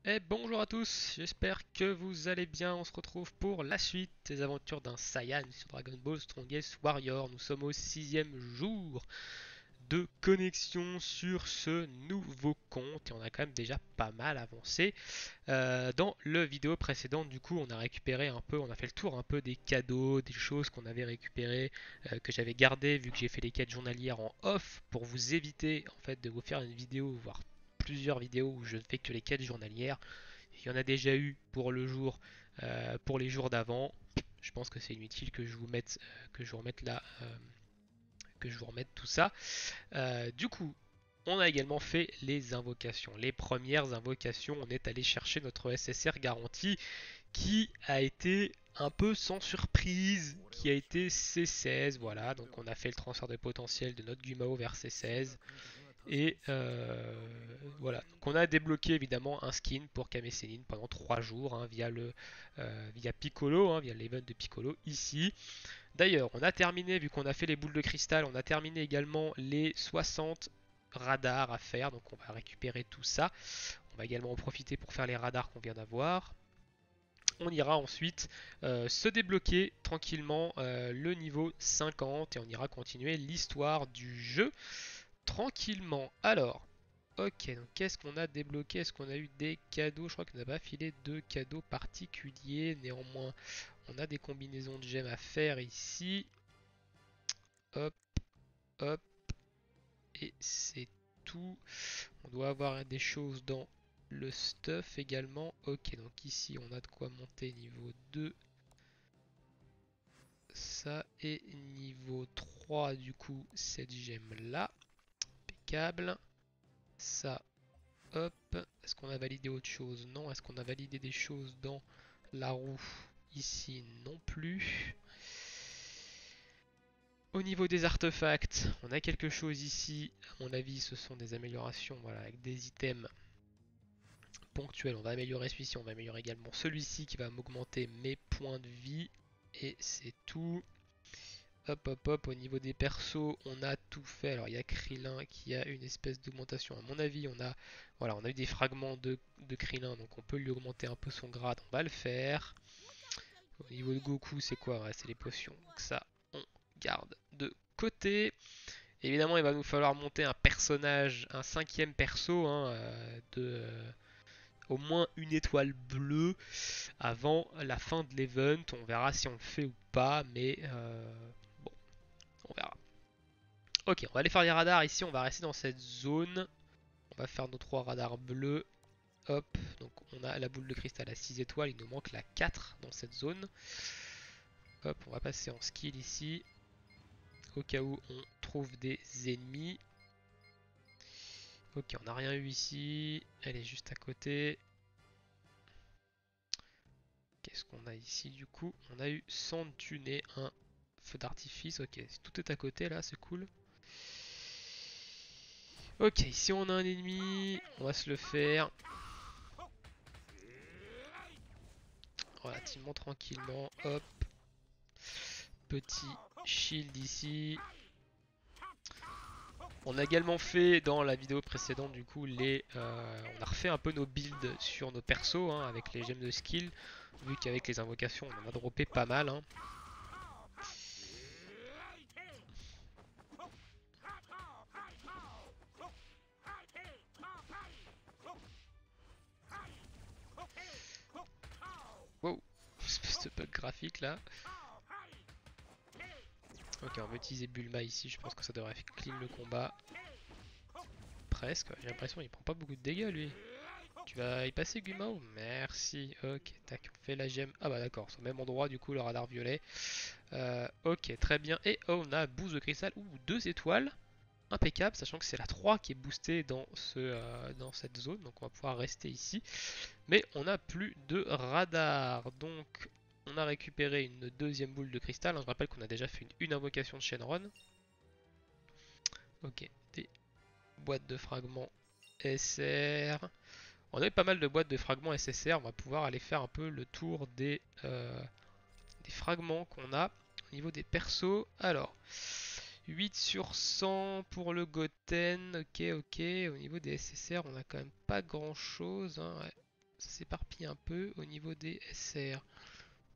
Et bonjour à tous, j'espère que vous allez bien. On se retrouve pour la suite des aventures d'un Saiyan sur Dragon Ball Strongest Warrior. Nous sommes au sixième jour de connexion sur ce nouveau compte et on a quand même déjà pas mal avancé. Dans le vidéo précédente, du coup, on a récupéré un peu, on a fait le tour un peu des cadeaux, des choses qu'on avait récupérées, que j'avais gardées vu que j'ai fait les quêtes journalières en off pour vous éviter en fait de vous faire une vidéo, voire plusieurs vidéos où je ne fais que les quêtes journalières. Il y en a déjà eu pour le jour, pour les jours d'avant. Je pense que c'est inutile que je vous mette, que je vous remette là, que je vous remette tout ça. Du coup, on a également fait les invocations. Les premières invocations, on est allé chercher notre SSR garantie qui a été un peu sans surprise, qui a été C16. Voilà, donc on a fait le transfert de potentiel de notre Gumao vers C16. Et voilà, donc on a débloqué évidemment un skin pour Kame Sennin pendant 3 jours hein, via Piccolo, hein, via l'event de Piccolo ici. D'ailleurs, on a terminé, vu qu'on a fait les boules de cristal, on a terminé également les 60 radars à faire, donc on va récupérer tout ça. On va également en profiter pour faire les radars qu'on vient d'avoir. On ira ensuite se débloquer tranquillement le niveau 50 et on ira continuer l'histoire du jeu tranquillement. Alors, ok, donc qu'est-ce qu'on a débloqué? Est-ce qu'on a eu des cadeaux? Je crois qu'on n'a pas filé de cadeaux particuliers. Néanmoins, on a des combinaisons de gemmes à faire ici. Hop, hop, et c'est tout. On doit avoir des choses dans le stuff également. Ok, donc ici on a de quoi monter niveau 2. Ça et niveau 3 du coup cette gemme là. Impeccable. Ça, hop. Est-ce qu'on a validé autre chose? Non. Est-ce qu'on a validé des choses dans la roue? Ici non plus. Au niveau des artefacts, on a quelque chose ici. À mon avis, ce sont des améliorations voilà, avec des items ponctuels. On va améliorer celui-ci, on va améliorer également celui-ci qui va m'augmenter mes points de vie. Et c'est tout. Hop, hop, hop. Au niveau des persos, on a tout fait. Alors, il y a Krillin qui a une espèce d'augmentation. À mon avis, voilà, on a eu des fragments de Krillin, donc on peut lui augmenter un peu son grade. On va le faire. Au niveau de Goku, c'est quoi? Ouais, c'est les potions. Donc ça, on garde de côté. Évidemment, il va nous falloir monter un personnage, un cinquième perso, hein, au moins une étoile bleue avant la fin de l'event. On verra si on le fait ou pas, mais bon, on verra. Ok, on va aller faire les radars ici. On va rester dans cette zone. On va faire nos 3 radars bleus. Hop, donc on a la boule de cristal à 6 étoiles. Il nous manque la 4 dans cette zone. Hop, on va passer en skill ici. Au cas où on trouve des ennemis. Ok, on n'a rien eu ici. Elle est juste à côté. Qu'est-ce qu'on a ici du coup? On a eu sans tuner un feu d'artifice. Ok, tout est à côté là, c'est cool. Ok, ici on a un ennemi. On va se le faire. Relativement tranquillement. Hop. Petit shield ici. On a également fait dans la vidéo précédente du coup on a refait un peu nos builds sur nos persos hein, avec les gemmes de skill. Vu qu'avec les invocations on en a droppé pas mal. Hein. Wow, espèce de bug graphique là. Ok, on va utiliser Bulma ici, je pense que ça devrait clean le combat. Presque, j'ai l'impression qu'il prend pas beaucoup de dégâts lui. Tu vas y passer Gumao? Merci, ok, tac, on fait la gemme. Ah bah d'accord, c'est au même endroit du coup le radar violet. Ok, très bien. Et oh, on a Boost de cristal, ouh, 2 étoiles. Impeccable, sachant que c'est la 3 qui est boostée dans cette zone, donc on va pouvoir rester ici. Mais on n'a plus de radar, donc on a récupéré une deuxième boule de cristal. Je rappelle qu'on a déjà fait une invocation de Shenron. Ok, des boîtes de fragments SR. On a eu pas mal de boîtes de fragments SSR, on va pouvoir aller faire un peu le tour des fragments qu'on a au niveau des persos. Alors, 8 sur 100 pour le Goten, ok ok. Au niveau des SSR, on a quand même pas grand chose. Hein, ouais. ça s'éparpille un peu au niveau des SR.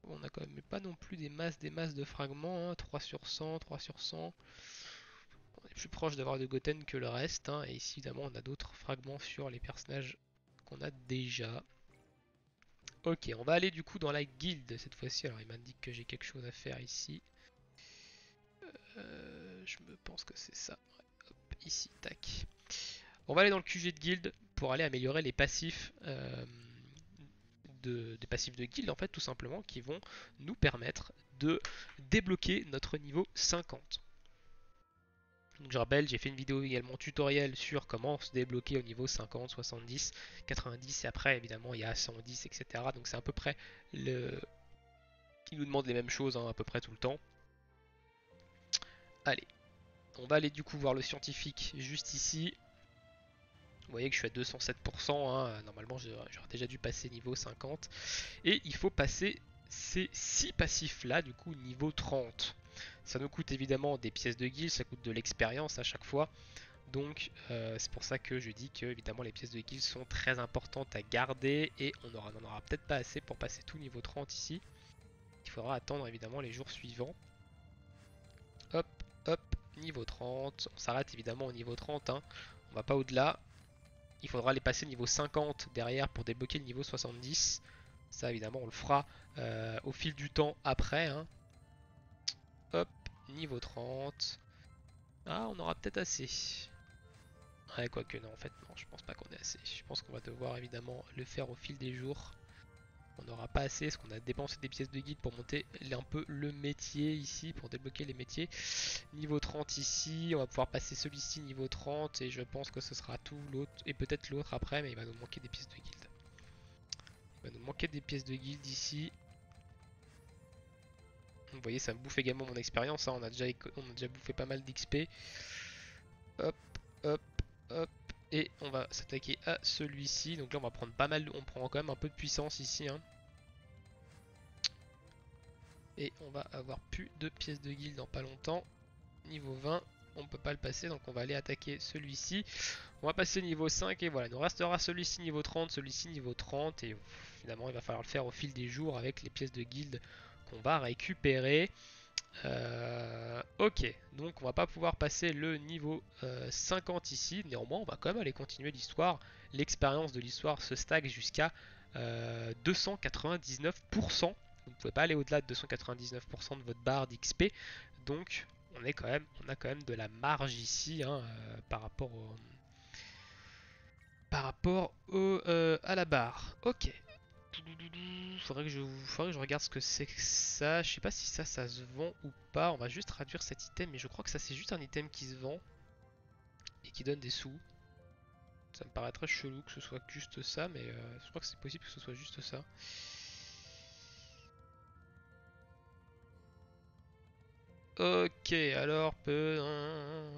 On a quand même pas non plus des masses de fragments, hein. 3 sur 100, 3 sur 100. On est plus proche d'avoir de Goten que le reste, hein. Et ici évidemment on a d'autres fragments sur les personnages qu'on a déjà. Ok, on va aller du coup dans la guilde cette fois-ci. Alors il m'indique que j'ai quelque chose à faire ici. Je me pense que c'est ça. Ouais, hop, ici, tac. On va aller dans le QG de guilde pour aller améliorer les passifs des passifs de guild en fait tout simplement qui vont nous permettre de débloquer notre niveau 50. Donc je rappelle, j'ai fait une vidéo également tutoriel sur comment se débloquer au niveau 50, 70, 90 et après évidemment il y a 110 etc. Donc c'est à peu près le... qui nous demande les mêmes choses hein, à peu près tout le temps. Allez, on va aller du coup voir le scientifique juste ici. Vous voyez que je suis à 207%, hein. Normalement j'aurais déjà dû passer niveau 50. Et il faut passer ces 6 passifs là, du coup niveau 30. Ça nous coûte évidemment des pièces de guild, ça coûte de l'expérience à chaque fois. Donc c'est pour ça que je dis que évidemment les pièces de guild sont très importantes à garder et on n'en aura peut-être pas assez pour passer tout niveau 30 ici. Il faudra attendre évidemment les jours suivants. Hop, hop, niveau 30. On s'arrête évidemment au niveau 30, hein. On va pas au-delà. Il faudra les passer niveau 50 derrière pour débloquer le niveau 70. Ça évidemment on le fera au fil du temps après, hein. Hop, niveau 30. Ah, on aura peut-être assez. Ouais, quoique non, en fait, non, je pense pas qu'on ait assez. Je pense qu'on va devoir évidemment le faire au fil des jours. On n'aura pas assez parce qu'on a dépensé des pièces de guide pour monter un peu le métier ici, pour débloquer les métiers. Niveau 30 ici, on va pouvoir passer celui-ci niveau 30 et je pense que ce sera tout l'autre et peut-être l'autre après, mais il va nous manquer des pièces de guilde. Il va nous manquer des pièces de guilde ici. Vous voyez, ça me bouffe également mon expérience, hein. On a déjà bouffé pas mal d'XP. Hop, hop, hop. Et on va s'attaquer à celui-ci. Donc là, on va prendre pas mal. On prend quand même un peu de puissance ici, hein. Et on va avoir plus de pièces de guild dans pas longtemps. Niveau 20, on peut pas le passer. Donc on va aller attaquer celui-ci. On va passer niveau 5. Et voilà, il nous restera celui-ci niveau 30, celui-ci niveau 30. Et finalement, il va falloir le faire au fil des jours avec les pièces de guild qu'on va récupérer. Ok, donc on va pas pouvoir passer le niveau 50 ici, néanmoins on va quand même aller continuer l'histoire. L'expérience de l'histoire se stack jusqu'à 299%. Vous ne pouvez pas aller au-delà de 299% de votre barre d'XP, donc on a quand même de la marge ici hein, à la barre. Ok, faudrait que je regarde ce que c'est que ça. Je sais pas si ça se vend ou pas. On va juste traduire cet item, mais je crois que ça c'est juste un item qui se vend et qui donne des sous. Ça me paraît très chelou que ce soit juste ça, mais je crois que c'est possible que ce soit juste ça. Ok, alors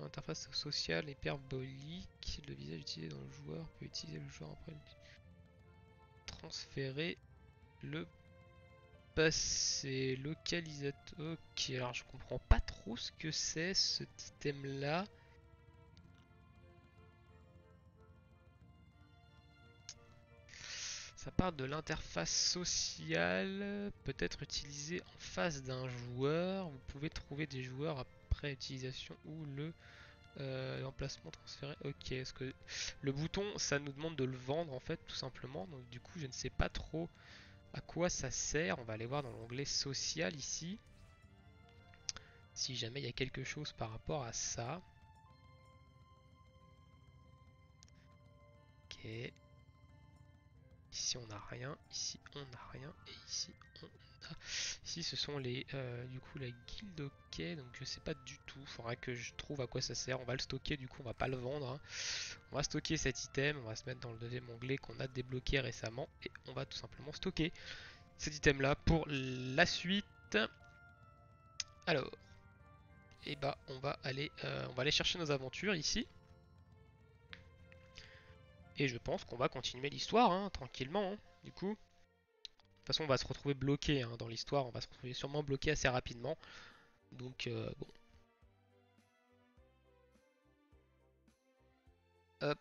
interface sociale hyperbolique. Le visage utilisé dans le joueur peut utiliser le joueur après transférer le passé localisateur. Ok, alors je comprends pas trop ce que c'est cet item là. Ça parle de l'interface sociale, peut-être utilisée en face d'un joueur. Vous pouvez trouver des joueurs après utilisation ou l'emplacement transféré. Ok, est-ce que le bouton, ça nous demande de le vendre en fait, tout simplement. Donc du coup, je ne sais pas trop à quoi ça sert. On va aller voir dans l'onglet social ici. Si jamais il y a quelque chose par rapport à ça. Ok. Ici on n'a rien, ici on n'a rien, et ici on a... Ici ce sont les du coup la guilde ok, donc je sais pas du tout, faudra que je trouve à quoi ça sert, on va le stocker du coup, on va pas le vendre, hein. On va stocker cet item, on va se mettre dans le deuxième onglet qu'on a débloqué récemment, et on va tout simplement stocker cet item là pour la suite. Alors, et bah on va aller chercher nos aventures ici. Et je pense qu'on va continuer l'histoire, hein, tranquillement, hein, du coup. De toute façon, on va se retrouver bloqué hein, dans l'histoire, on va se retrouver sûrement bloqué assez rapidement. Donc, bon. Hop.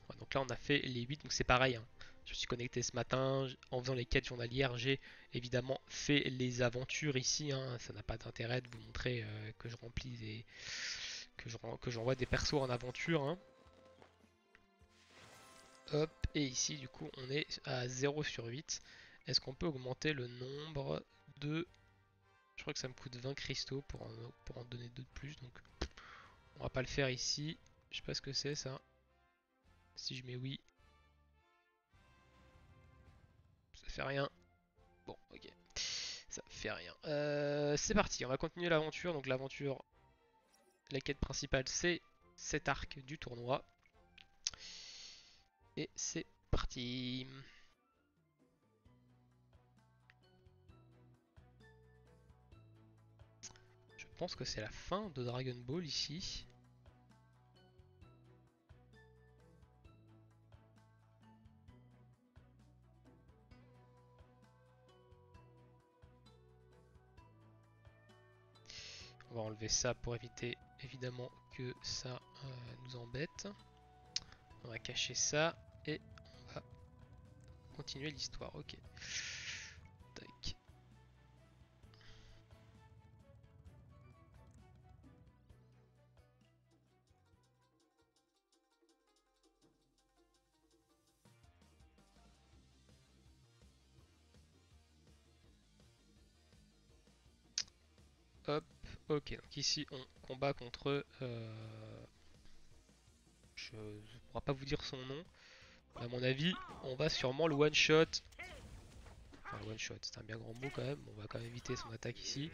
Ouais, donc là, on a fait les 8, donc c'est pareil. Hein. Je suis connecté ce matin en faisant les quêtes journalières. J'ai évidemment fait les aventures ici, hein. Ça n'a pas d'intérêt de vous montrer que je remplis que j'envoie des persos en aventure, hein. Hop, et ici du coup on est à 0/8. Est-ce qu'on peut augmenter le nombre de... Je crois que ça me coûte 20 cristaux pour en donner 2 de plus, donc on va pas le faire ici. Je sais pas ce que c'est ça. Si je mets oui, ça fait rien. Bon, ok. Ça fait rien. C'est parti, on va continuer l'aventure. Donc l'aventure, la quête principale, c'est cet arc du tournoi. Et c'est parti. Je pense que c'est la fin de Dragon Ball ici. On va enlever ça pour éviter évidemment que ça nous embête. On va cacher ça et on va continuer l'histoire. Ok. Tac. Hop. Ok. Donc ici on combat contre... je ne pourrai pas vous dire son nom. À mon avis, on va sûrement le one shot. Enfin, le one shot, c'est un bien grand mot quand même. On va quand même éviter son attaque ici.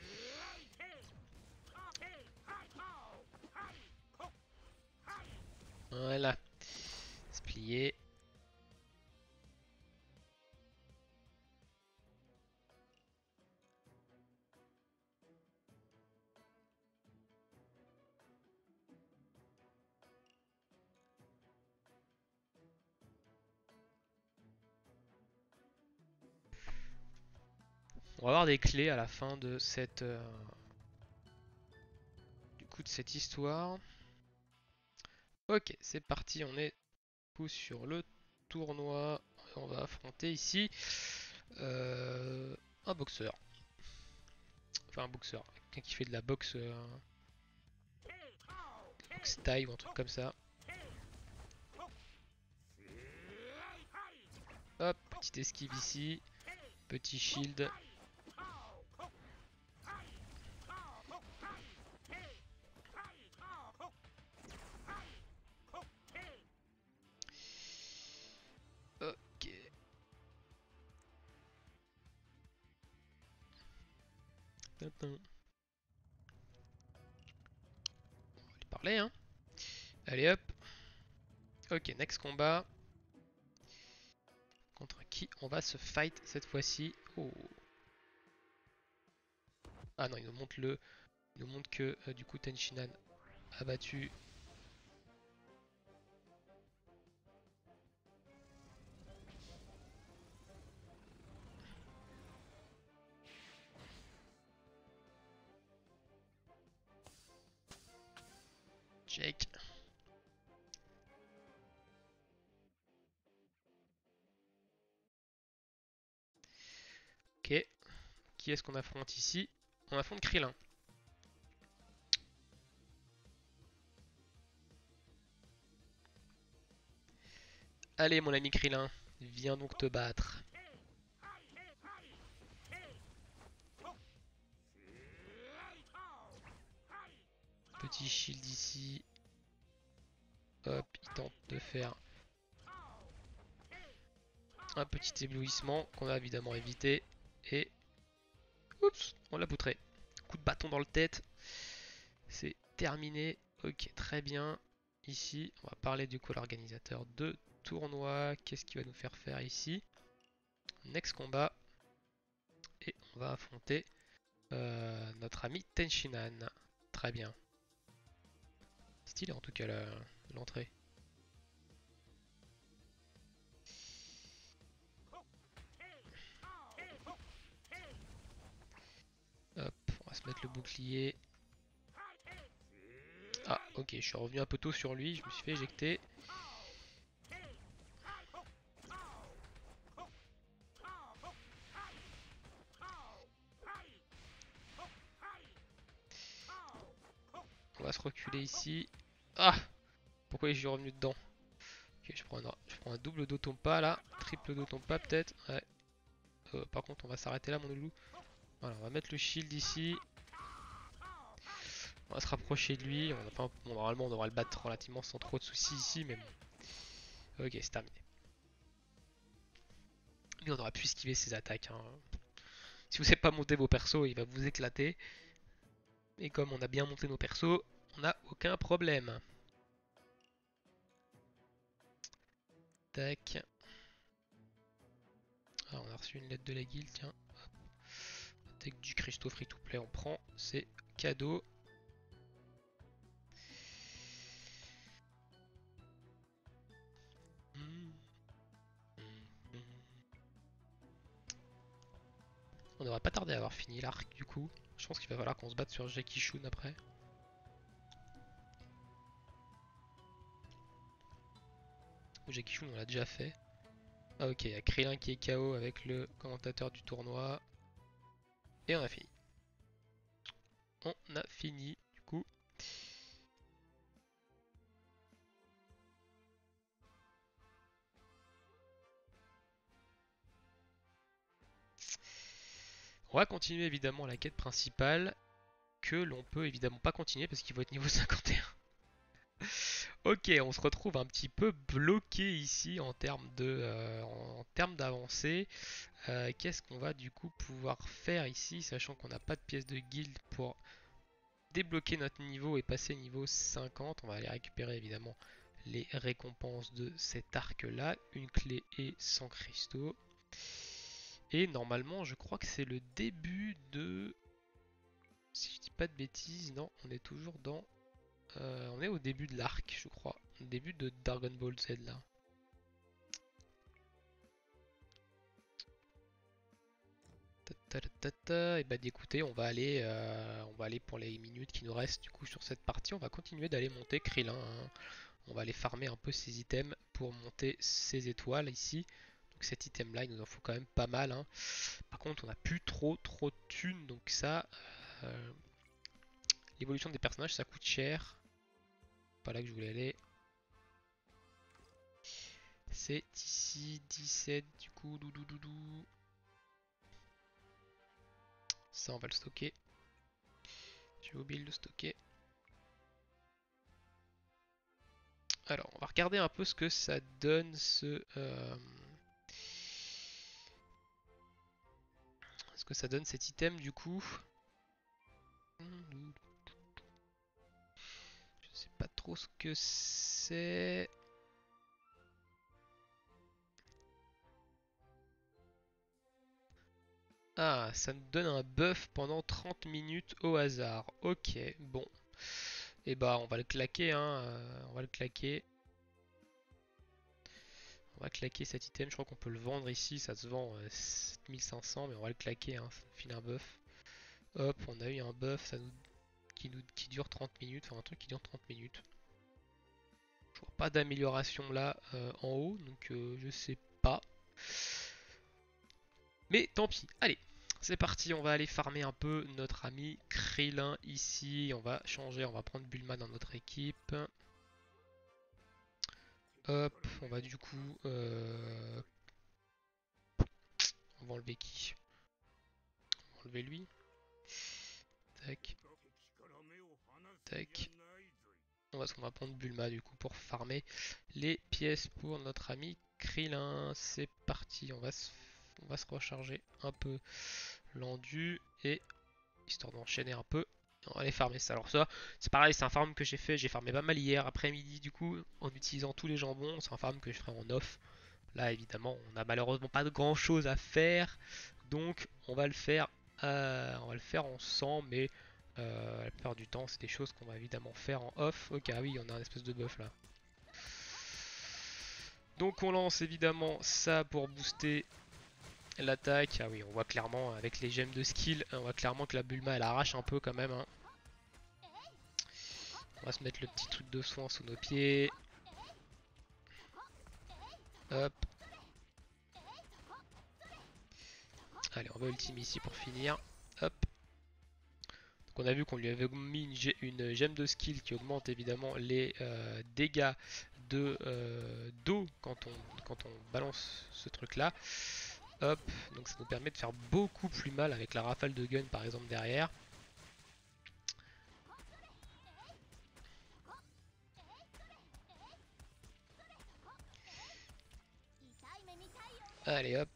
Voilà. C'est plié. On va avoir des clés à la fin de cette du coup de cette histoire. Ok, c'est parti. On est du coup sur le tournoi. On va affronter ici un boxeur. Enfin un boxeur, quelqu'un qui fait de la boxe, boxe taille ou un truc comme ça. Hop, petite esquive ici, petit shield. Ok. Tintin. On va lui parler, hein. Allez hop. Ok, next combat. Contre qui on va se fight cette fois-ci? Oh. Ah non, il nous montre que du coup Tenshinhan a battu. Jake. Ok. Qui est-ce qu'on affronte ici? On affronte Krillin. Allez mon ami Krillin, viens donc te battre. Petit shield ici. Hop, il tente de faire un petit éblouissement qu'on a évidemment évité. Et... Oups, on l'a poutré. Coup de bâton dans le tête. C'est terminé. Ok, très bien. Ici, on va parler du coup à l'organisateur de tournoi. Qu'est-ce qu'il va nous faire faire ici? Next combat. Et on va affronter notre ami Tenshinhan. Très bien. Stylé en tout cas l'entrée. Hop, on va se mettre le bouclier. Ah, ok, je suis revenu un peu tôt sur lui, je me suis fait éjecter. reculer ici. Ah! Pourquoi je suis revenu dedans? Ok, je prends un double Dotompa là. Triple Dotompa peut-être. Ouais. Par contre, on va s'arrêter là, mon loulou. Voilà, on va mettre le shield ici. On va se rapprocher de lui. Bon, normalement, on devra le battre relativement sans trop de soucis ici, mais bon. Ok, c'est terminé. Mais on aurait pu esquiver ses attaques. Hein. Si vous savez pas monter vos persos, il va vous éclater. Et comme on a bien monté nos persos, on n'a aucun problème. Tac. Ah, on a reçu une lettre de la guilde, tiens. Avec du Christo free to play, on prend. C'est cadeau. On devrait pas tarder à avoir fini l'arc du coup. Je pense qu'il va falloir qu'on se batte sur Jackie Shun après. Ou Jackie Shun on l'a déjà fait. Ah ok, il y a Krillin qui est KO avec le commentateur du tournoi. Et on a fini. On a fini du coup. On va continuer évidemment la quête principale. Que l'on peut évidemment pas continuer parce qu'il faut être niveau 51. Ok, on se retrouve un petit peu bloqué ici en termes d'avancée. Qu'est-ce qu'on va du coup pouvoir faire ici, sachant qu'on n'a pas de pièce de guilde pour débloquer notre niveau et passer niveau 50. On va aller récupérer évidemment les récompenses de cet arc là, une clé et 100 cristaux. Et normalement je crois que c'est le début de... Si je dis pas de bêtises, non, on est toujours dans... on est au début de l'arc je crois, au début de Dragon Ball Z là. Et bah écoutez, on va aller pour les minutes qui nous restent du coup sur cette partie. On va continuer d'aller monter Krillin. Hein. On va aller farmer un peu ses items pour monter ses étoiles ici. Donc cet item là, il nous en faut quand même pas mal. Hein. Par contre, on n'a plus trop de thunes, donc ça, l'évolution des personnages, ça coûte cher. Pas là que je voulais aller. C'est ici 17 du coup. Doudoudou. Ça, on va le stocker. J'ai oublié de le stocker. Alors, on va regarder un peu ce que ça donne ce cet item du coup. Je sais pas trop ce que c'est. Ah, ça nous donne un buff pendant 30 minutes au hasard. Ok, bon. Et bah on va le claquer, hein. On va le claquer. On va claquer cet item. Je crois qu'on peut le vendre ici. Ça se vend 7500, mais on va le claquer, hein. Ça nous file un buff. Hop, on a eu un buff qui dure 30 minutes. Enfin, un truc qui dure 30 minutes. Je vois pas d'amélioration là en haut, donc je sais pas. Mais tant pis. Allez, c'est parti, on va aller farmer un peu notre ami Krillin ici. On va changer, on va prendre Bulma dans notre équipe. Hop, on va du coup... on va enlever qui? On va enlever lui. Tac. Tac. On va prendre Bulma du coup pour farmer les pièces pour notre ami Krillin. C'est parti, on va se recharger un peu l'endu et histoire d'enchaîner un peu. On va aller farmer ça. Alors ça, c'est pareil, c'est un farm que j'ai fait. J'ai farmé pas mal hier après-midi du coup, en utilisant tous les jambons. C'est un farm que je ferai en off. Là évidemment, on n'a malheureusement pas de grand chose à faire. Donc on va le faire ensemble, mais la plupart du temps c'est des choses qu'on va évidemment faire en off. Ok, ah oui, on a un espèce de buff là. Donc on lance évidemment ça pour booster l'attaque. Ah oui, on voit clairement avec les gemmes de skill, on voit clairement que la Bulma elle arrache un peu quand même. Hein. On va se mettre le petit truc de soin sous nos pieds. Hop. Allez, on va ultime ici pour finir. Hop. Donc on a vu qu'on lui avait mis une gemme de skill qui augmente évidemment les dégâts d'eau quand on balance ce truc là. Hop, donc ça nous permet de faire beaucoup plus mal avec la rafale de gun par exemple derrière. Allez hop.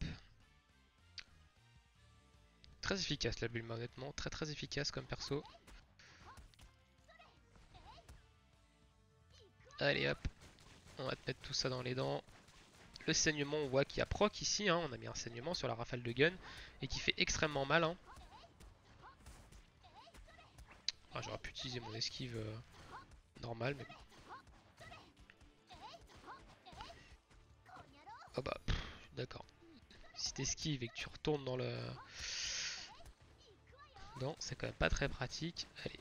Très efficace la Bulma honnêtement, très efficace comme perso. Allez hop, on va te mettre tout ça dans les dents. Le saignement, on voit qu'il y a proc ici, hein. On a mis un saignement sur la rafale de gun et qui fait extrêmement mal. Hein. Ah, j'aurais pu utiliser mon esquive normale, mais bon. Oh bah, d'accord. Si t'esquives et que tu retournes dans le... Non, c'est quand même pas très pratique. Allez.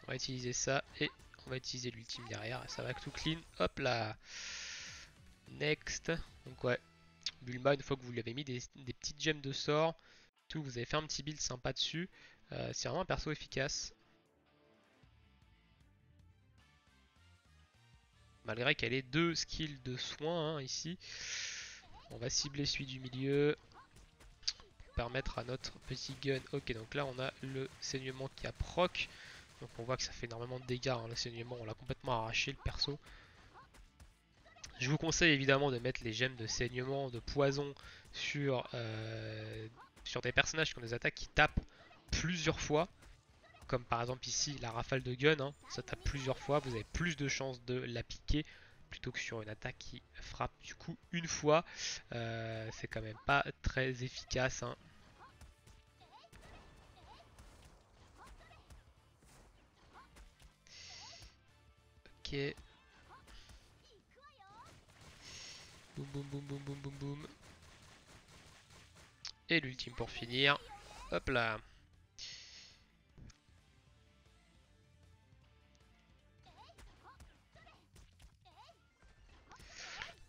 On va utiliser ça et on va utiliser l'ultime derrière. Ça va tout clean. Hop là. Next. Donc ouais. Bulma, une fois que vous lui avez mis des petites gemmes de sort, tout, vous avez fait un petit build sympa dessus. C'est vraiment un perso efficace. Malgré qu'elle ait deux skills de soin hein, ici. On va cibler celui du milieu. Pour permettre à notre petit gun. Ok, donc là on a le saignement qui a proc. Donc on voit que ça fait énormément de dégâts. Hein, le saignement, on l'a complètement arraché le perso. Je vous conseille évidemment de mettre les gemmes de saignement, de poison sur des personnages qui ont des attaques qui tapent plusieurs fois. Comme par exemple ici la rafale de gun, hein, ça tape plusieurs fois, vous avez plus de chances de la piquer plutôt que sur une attaque qui frappe du coup une fois. C'est quand même pas très efficace. Hein. Ok. Boum boum boum boum boum boum boum. Et l'ultime pour finir. Hop là.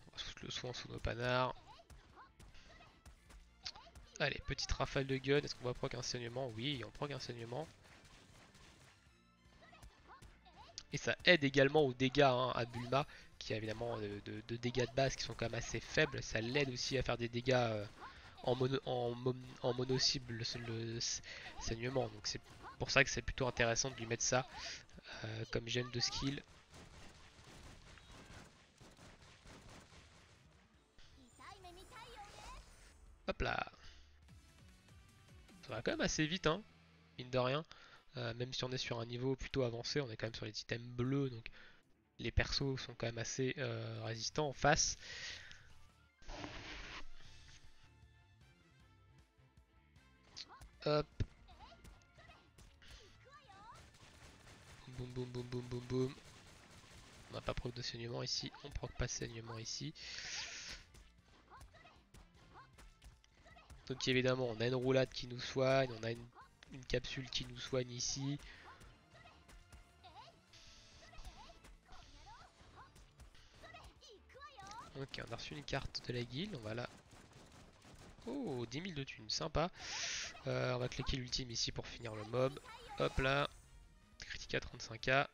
On va foutre le soin sous nos panards. Allez, petite rafale de gun. Est-ce qu'on va proc un saignement? Oui, on proc un saignement. Et ça aide également aux dégâts hein, à Bulma, qui a évidemment de dégâts de base qui sont quand même assez faibles. Ça l'aide aussi à faire des dégâts en mono cible, le saignement. Donc c'est pour ça que c'est plutôt intéressant de lui mettre ça comme gemme de skill. Hop là. Ça va quand même assez vite, hein, mine de rien. Même si on est sur un niveau plutôt avancé, on est quand même sur les items bleus, donc les persos sont quand même assez résistants en face. Hop. Boum boum boum boum boum boum. On n'a pas proc de saignement ici, on proc pas de saignement ici. Donc évidemment on a une roulade qui nous soigne, on a une capsule qui nous soigne ici. Ok, on a reçu une carte de la guilde, on va là. Oh, 10 000 de thunes, sympa. On va cliquer l'ultime ici pour finir le mob. Hop là, critique à 35k.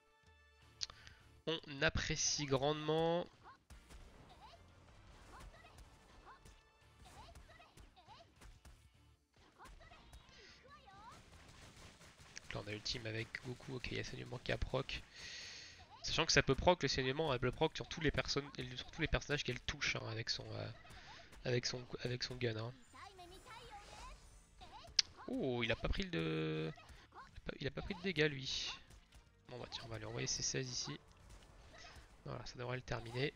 On apprécie grandement. Là on a l'ultime avec Goku, ok, il y a saignement qui a proc. Sachant que ça peut proc, le saignement, elle peut proc sur tous les personnages qu'elle touche hein, avec son gun. Hein. Oh, il a pas pris il a pas pris de dégâts lui. Bon bah tiens, on va lui envoyer ses 16 ici. Voilà, ça devrait le terminer.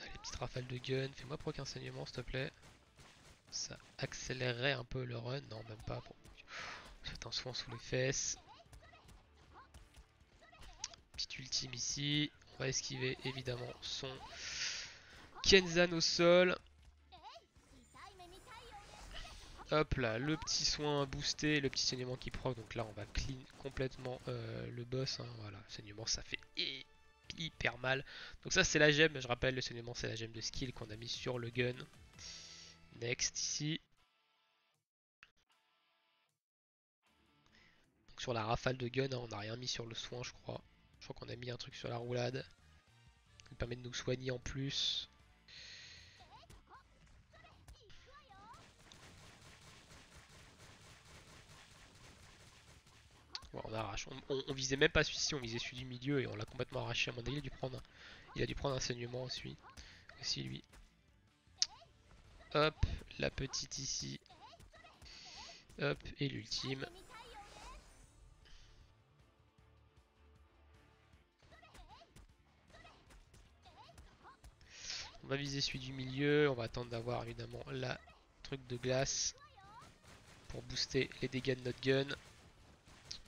Allez, petite rafale de gun. Fais-moi proc un saignement s'il te plaît. Ça accélérerait un peu le run. Non, même pas. Bon. Faites un soin sous les fesses. Petite ultime ici. On va esquiver évidemment son Kenzan au sol. Hop là, le petit soin boosté, le petit saignement qui proc. Donc là, on va clean complètement le boss. Hein. Voilà, saignement, ça fait hyper mal. Donc ça c'est la gemme, je rappelle le saignement c'est la gemme de skill qu'on a mis sur le gun. Next ici. Donc sur la rafale de gun, hein, on n'a rien mis sur le soin je crois. Je crois qu'on a mis un truc sur la roulade. Qui permet de nous soigner en plus. Ouais, on arrache. On visait même pas celui-ci, on visait celui du milieu et on l'a complètement arraché. À mon avis, il a dû prendre un saignement aussi lui. Hop, la petite ici. Hop, et l'ultime. On va viser celui du milieu. On va attendre d'avoir évidemment la truc de glace pour booster les dégâts de notre gun.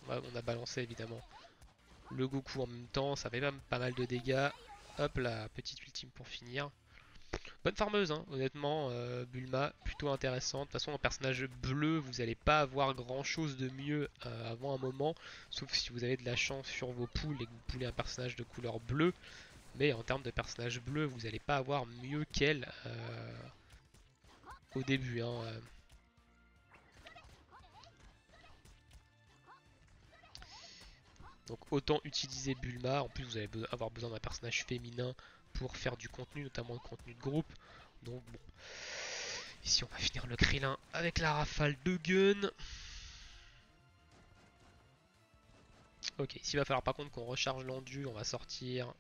On a balancé évidemment le Goku en même temps. Ça fait pas mal de dégâts. Hop, la petite ultime pour finir. Bonne farmeuse, hein, honnêtement, Bulma, plutôt intéressante. De toute façon, en personnage bleu, vous n'allez pas avoir grand chose de mieux avant un moment, sauf si vous avez de la chance sur vos poules et que vous poulez un personnage de couleur bleue. Mais en termes de personnage bleu, vous n'allez pas avoir mieux qu'elle au début. Hein. Donc autant utiliser Bulma. En plus, vous allez avoir besoin d'un personnage féminin pour faire du contenu, notamment le contenu de groupe. Donc bon. Ici on va finir le Krillin avec la rafale de gun. Ok, ici il va falloir par contre qu'on recharge l'endu, on va sortir.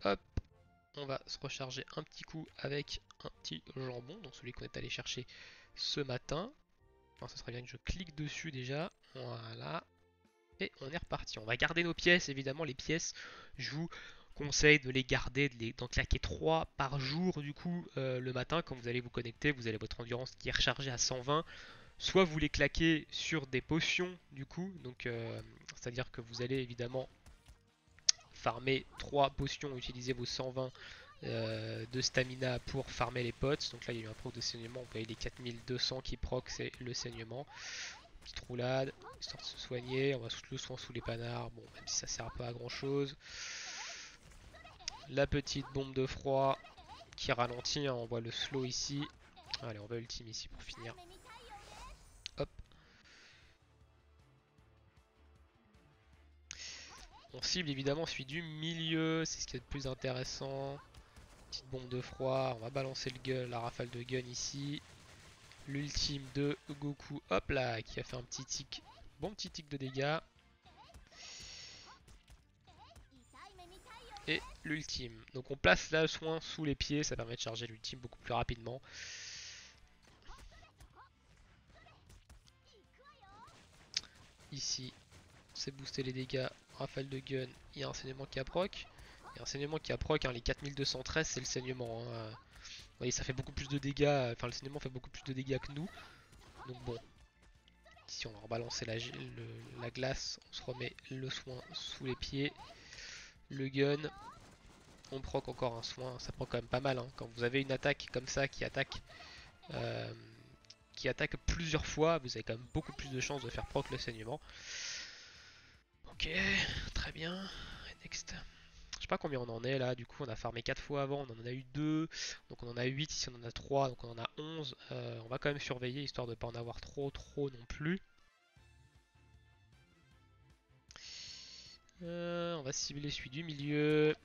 Hop, on va se recharger un petit coup avec un petit jambon, donc celui qu'on est allé chercher ce matin. Alors, ça serait bien que je clique dessus déjà, voilà. Et on est reparti. On va garder nos pièces, évidemment les pièces, je vous conseille de les garder, d'en claquer 3 par jour du coup le matin quand vous allez vous connecter, vous avez votre endurance qui est rechargée à 120. Soit vous les claquez sur des potions du coup, donc c'est à dire que vous allez évidemment farmer 3 potions, utiliser vos 120 de stamina pour farmer les potes. Donc là il y a eu un proc de saignement, vous voyez les 4200 qui proc, c'est le saignement. Petite roulade, histoire de se soigner, on va foutre le soin sous les panards, bon même si ça sert pas à grand chose. La petite bombe de froid qui ralentit, hein, on voit le slow ici. Allez, on va ultime ici pour finir. Hop. On cible évidemment celui du milieu, c'est ce qui est le plus intéressant. Petite bombe de froid, on va balancer le gun, la rafale de gun ici. L'ultime de Goku, hop là, qui a fait un petit tic, bon petit tic de dégâts. Et l'ultime. Donc on place là le soin sous les pieds, ça permet de charger l'ultime beaucoup plus rapidement. Ici, c'est booster les dégâts, rafale de gun, il y a un saignement qui a proc. Il y a un saignement qui a proc, hein, les 4213 c'est le saignement. Hein. Vous voyez, ça fait beaucoup plus de dégâts, enfin le saignement fait beaucoup plus de dégâts que nous. Donc bon, ici on va rebalancer la glace, on se remet le soin sous les pieds. Le gun, on proc encore un soin, ça proc quand même pas mal. Hein. Quand vous avez une attaque comme ça euh, qui attaque plusieurs fois, vous avez quand même beaucoup plus de chances de faire proc le saignement. Ok, très bien. Next. Je sais pas combien on en est là, du coup on a farmé 4 fois avant, on en a eu 2, donc on en a 8, ici on en a 3, donc on en a 11. On va quand même surveiller histoire de pas en avoir trop non plus. On va cibler celui du milieu.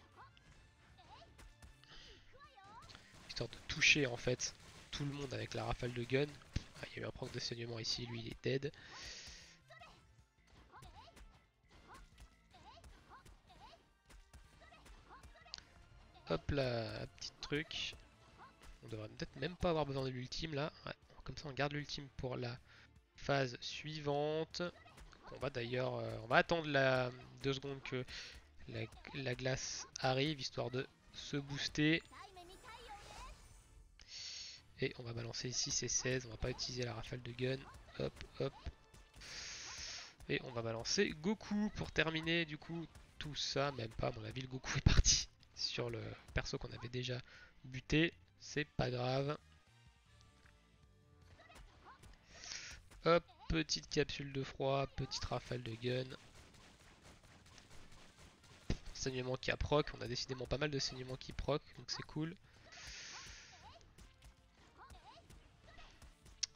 Histoire de toucher en fait tout le monde avec la rafale de gun. Ah, il y a eu un proc de saignement ici, lui il est dead. Hop là, petit truc. On devrait peut-être même pas avoir besoin de l'ultime là. Ouais, comme ça on garde l'ultime pour la phase suivante. On va d'ailleurs, on va attendre 2 secondes que la glace arrive histoire de se booster. Et on va balancer ici ces 16, on va pas utiliser la rafale de gun. Hop, hop. Et on va balancer Goku pour terminer du coup tout ça. Même pas, à mon avis le Goku est parti sur le perso qu'on avait déjà buté. C'est pas grave. Hop, petite capsule de froid, petite rafale de gun. Saignement qui a proc, on a décidément pas mal de saignements qui proc, donc c'est cool.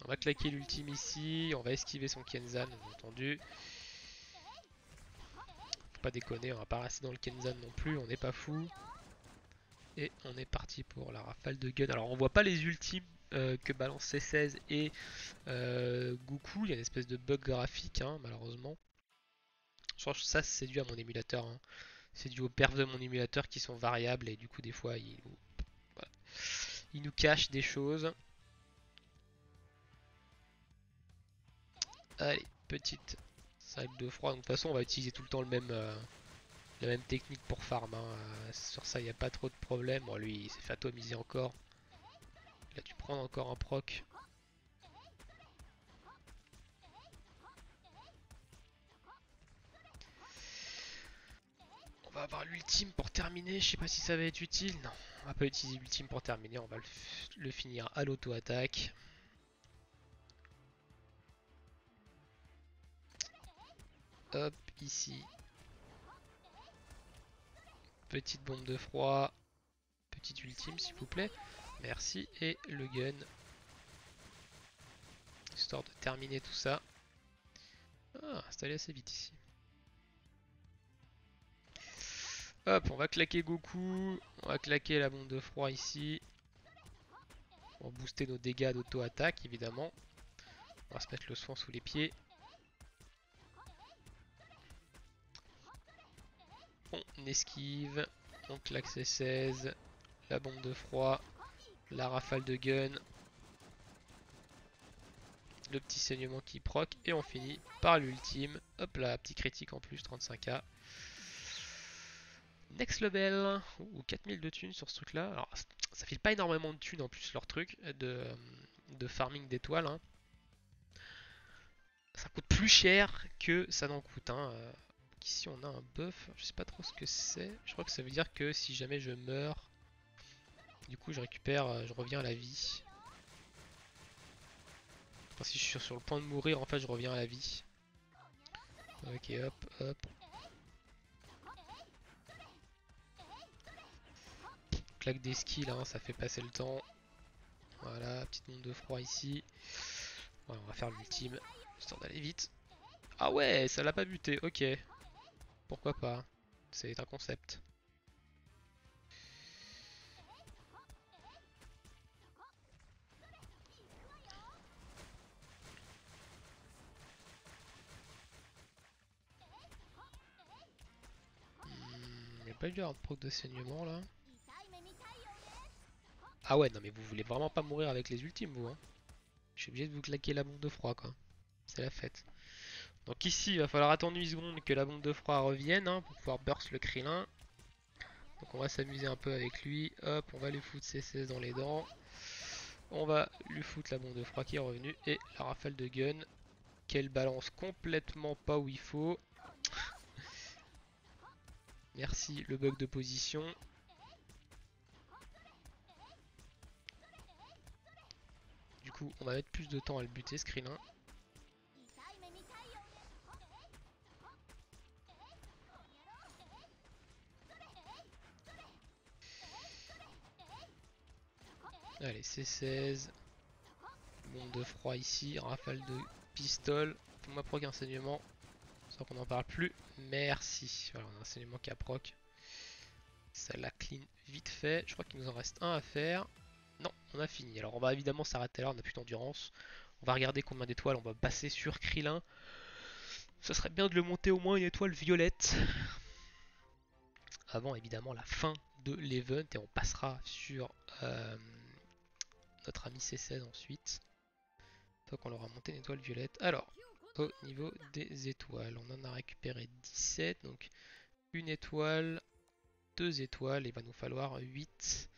On va claquer l'ultime ici, on va esquiver son Kenzan bien entendu. Faut pas déconner, on va pas rester dans le Kenzan non plus, on n'est pas fou. Et on est parti pour la rafale de gun. Alors on voit pas les ultimes que balance C16 et Goku, il y a une espèce de bug graphique hein, malheureusement. Je pense que ça c'est dû à mon émulateur. Hein. C'est dû aux perfs de mon émulateur qui sont variables et du coup des fois voilà, il nous cache des choses. Allez, petite salle de froid. Donc, de toute façon on va utiliser tout le temps la même technique pour farm. Hein. Sur ça il n'y a pas trop de problème. Bon lui il s'est fait atomiser encore. Il a dû prendre encore un proc. On va avoir l'ultime pour terminer, je sais pas si ça va être utile, non, on va pas utiliser l'ultime pour terminer, on va le finir à l'auto-attaque. Hop, ici. Petite bombe de froid, petite ultime s'il vous plaît, merci, et le gun. Histoire de terminer tout ça. Ah, c'est allé assez vite ici. Hop, on va claquer Goku, on va claquer la bombe de froid ici. On va booster nos dégâts d'auto-attaque évidemment. On va se mettre le soin sous les pieds. On esquive, on claque C16, la bombe de froid, la rafale de gun, le petit saignement qui proc et on finit par l'ultime. Hop là, petit critique en plus, 35k. Next level, ou 4000 de thunes sur ce truc là. Alors ça file pas énormément de thunes en plus leur truc de farming d'étoiles. Hein. Ça coûte plus cher que ça n'en coûte. Hein. Ici on a un buff, je sais pas trop ce que c'est. Je crois que ça veut dire que si jamais je meurs, du coup je récupère, je reviens à la vie. Enfin, si je suis sur le point de mourir, en fait je reviens à la vie. Ok hop hop. Claque des skills, hein, ça fait passer le temps. Voilà, petite bombe de froid ici. Voilà, on va faire l'ultime, histoire d'aller vite. Ah ouais, ça l'a pas buté, ok. Pourquoi pas, c'est un concept. Il n'y a pas eu un proc de saignement là. Ah ouais, non mais vous voulez vraiment pas mourir avec les ultimes vous hein. Je suis obligé de vous claquer la bombe de froid quoi. C'est la fête. Donc ici il va falloir attendre 8 secondes que la bombe de froid revienne hein, pour pouvoir burst le Krillin. Donc on va s'amuser un peu avec lui. Hop, on va lui foutre ses 16 dans les dents. On va lui foutre la bombe de froid qui est revenue. Et la rafale de gun. Qu'elle balance complètement pas où il faut. Merci le bug de position. Du coup on va mettre plus de temps à le buter ce Krillin. Allez C16. Bombe de froid ici. Rafale de pistole. Fais-moi proc un saignement. Sans qu'on n'en parle plus. Merci. Voilà on a un saignement qui a proc. Ça la clean vite fait. Je crois qu'il nous en reste un à faire. Non, on a fini. Alors on va évidemment s'arrêter là, on n'a plus d'endurance. On va regarder combien d'étoiles on va passer sur Krillin. Ça serait bien de le monter au moins une étoile violette. Avant évidemment la fin de l'event. Et on passera sur notre ami C16 ensuite. Donc on aura monté une étoile violette. Alors, au niveau des étoiles, on en a récupéré 17. Donc une étoile, 2 étoiles. Il va nous falloir 8.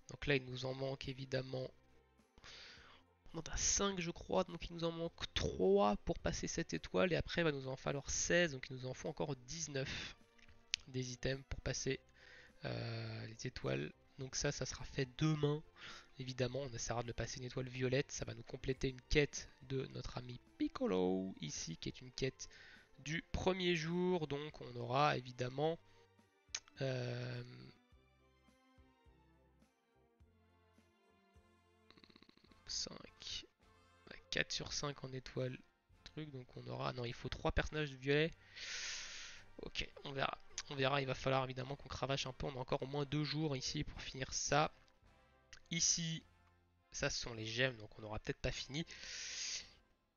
Donc là il nous en manque évidemment. On en a 5 je crois, donc il nous en manque 3 pour passer cette étoile et après il va nous en falloir 16, donc il nous en faut encore 19 des items pour passer Les étoiles. Donc ça sera fait demain. Évidemment, on essaiera de le passer une étoile violette. Ça va nous compléter une quête de notre ami Piccolo ici, qui est une quête du premier jour. Donc on aura évidemment 5, 4 sur 5 en étoile truc. Donc on aura... Non, il faut 3 personnages de violet. Ok, on verra. On verra, il va falloir évidemment qu'on cravache un peu. On a encore au moins 2 jours ici pour finir ça. Ici, ça ce sont les gemmes, donc on n'aura peut-être pas fini.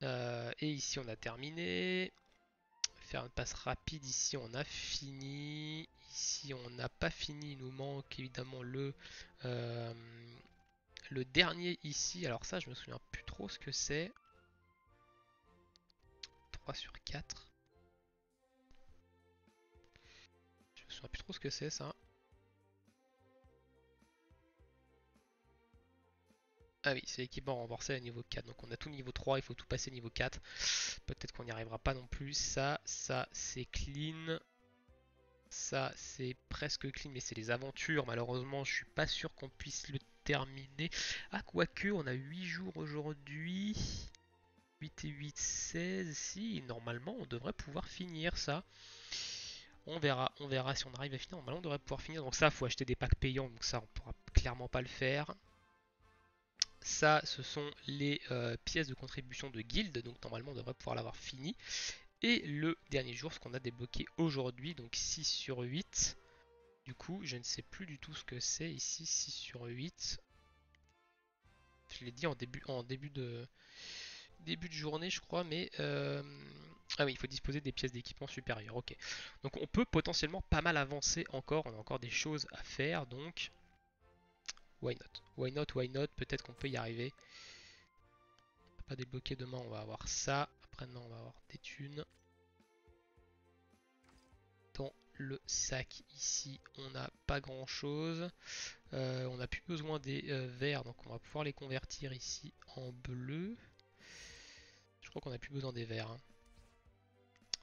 Et ici on a terminé. Faire une passe rapide, ici on a fini. Ici on n'a pas fini, il nous manque évidemment le dernier ici. Alors ça je me souviens plus trop ce que c'est. 3 sur 4. Je me souviens plus trop ce que c'est ça. Ah oui, c'est l'équipement renforcé à niveau 4. Donc on a tout niveau 3, il faut tout passer niveau 4. Peut-être qu'on n'y arrivera pas non plus. Ça c'est clean. Ça c'est presque clean, mais c'est les aventures. Malheureusement, je suis pas sûr qu'on puisse le terminer. Ah, quoique, on a 8 jours aujourd'hui. 8 et 8, 16. Si, normalement, on devrait pouvoir finir ça. On verra si on arrive à finir. Normalement, on devrait pouvoir finir. Donc ça, faut acheter des packs payants. Donc ça, on pourra clairement pas le faire. Ça, ce sont les pièces de contribution de guild. Donc normalement, on devrait pouvoir l'avoir fini. Et le dernier jour, ce qu'on a débloqué aujourd'hui. Donc 6 sur 8. Du coup, je ne sais plus du tout ce que c'est ici. 6 sur 8. Je l'ai dit en début de journée, je crois, mais ah oui, il faut disposer des pièces d'équipement supérieures. Ok. Donc on peut potentiellement pas mal avancer encore. On a encore des choses à faire, donc why not? Why not? Why not? Peut-être qu'on peut y arriver. On va pas débloquer demain, on va avoir ça. Après, non, on va avoir des thunes. Dans le sac ici, on n'a pas grand chose. On n'a plus besoin des verts, donc on va pouvoir les convertir ici en bleu. Je crois qu'on n'a plus besoin des verts, hein.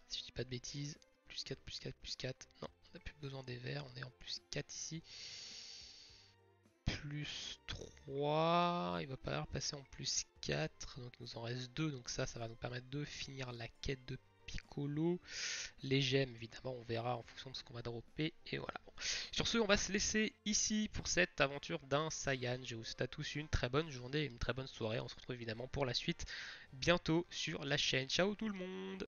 Si je dis pas de bêtises. Plus 4, plus 4, plus 4. Non, on n'a plus besoin des verts. On est en plus 4 ici. Plus 3. Il va pas passer en plus 4. Donc il nous en reste 2. Donc ça va nous permettre de finir la quête de Piccolo. Les gemmes, évidemment, on verra en fonction de ce qu'on va dropper. Et voilà. Bon. Sur ce, on va se laisser ici pour cette aventure d'un Saiyan. Je vous souhaite à tous une très bonne journée et une très bonne soirée. On se retrouve évidemment pour la suite bientôt sur la chaîne. Ciao tout le monde!